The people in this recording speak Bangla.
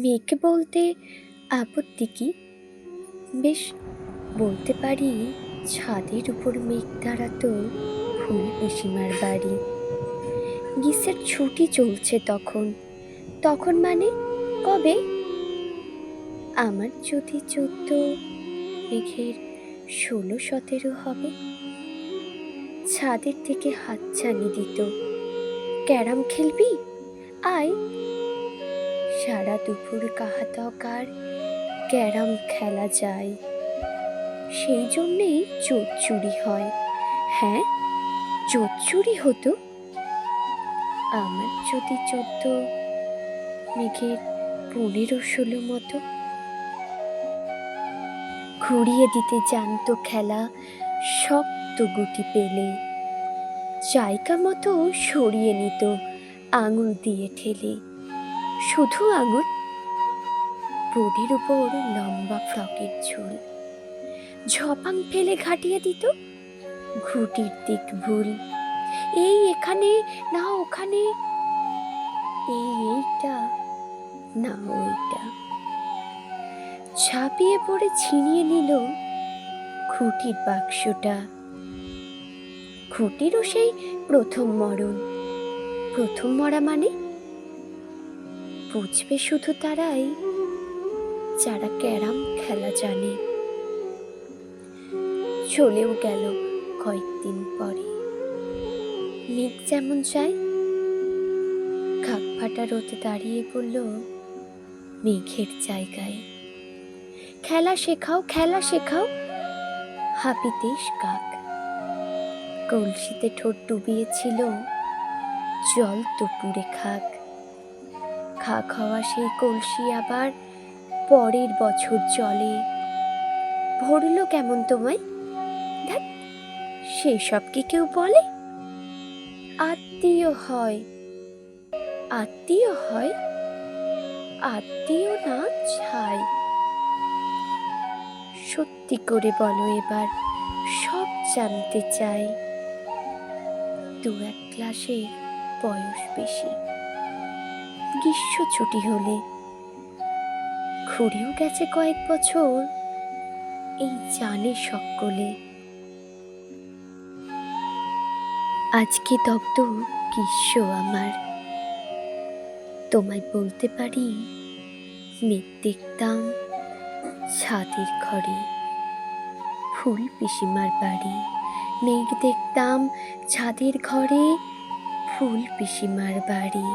মেঘ বলতে আপত্তি কি? বেশ, বলতে পারি ছাদের উপর মেঘ দাঁড়াতো ফুল পিসিমার বাড়ি। গ্রীষ্মের ছুটি চলছে তখন। তখন মানে কবে? আমার যদি 14, মেঘের 16-17 হবে। ছাদের থেকে হাতছানি দিত, ক্যারাম খেলবি? আয়। সারা দুপুর কাহাতক আর ক্যারাম খেলা যায়। সেই জন্যেই চোর চুরি হয়। হ্যাঁ, চোর চুরি হতো। আমার যদি 14, মেঘের 15-16 মতো। ঘুরিয়ে দিতে জানতো খেলা শক্ত গুটি পেলে। জায়গা মতো সরিয়ে নিত আঙুল দিয়ে ঠেলে। শুধু আঙুল। বোর্ডের উপর লম্বা ফ্রকের ঝুল। ঝপাং ফেলে ঘাটিয়ে দিত ঘুটির দিক ভুল। এই এখানে না ওখানে, এইটা না ওইটা। ঝাঁপিয়ে পড়ে ছিনিয়ে নিল খুঁটির বাক্সটা। খুঁটিরও সেই প্রথম মরণ। প্রথম মরা মানে বুঝবে শুধু তারাই যারা ক্যারাম খেলা জানে। চলেও গেল কয়েকদিন পরে। মেঘ যেমন চায়। কাক ফাটা রোদে দাঁড়িয়ে পড়ল মেঘের জায়গায়। খেলা শেখাও, খেলা শেখাও। হাপিতেশ কাক কলসিতে ঠোঁট ডুবিয়েছিল, জল তো পুড়ে খাক। খাক হওয়া সেই কলসি আবার পরের বছর জলে ভরল কেমন তোমায়? ধ্যাৎ, সেসব কি কেউ বলে? আত্মীয় হয়, আত্মীয় হয়, আত্মীয় না ছাই। সত্যি করে বলো এবার, সব জানতে চাই। 2-1 ক্লাসের বয়স বেশি। গ্রীষ্ম ছুটি হলে ঘুরেও গেছে কয়েক বছর, এই জানে সকলে। আজকে দগ্ধ গ্রীষ্ম আমার। তোমায় বলতে পারি মেঘ দেখতাম ছাদের ঘরে ফুল পিসিমার বাড়ি। মেঘ দেখতাম ছাদের ঘরে ফুল পিসিমার বাড়ি।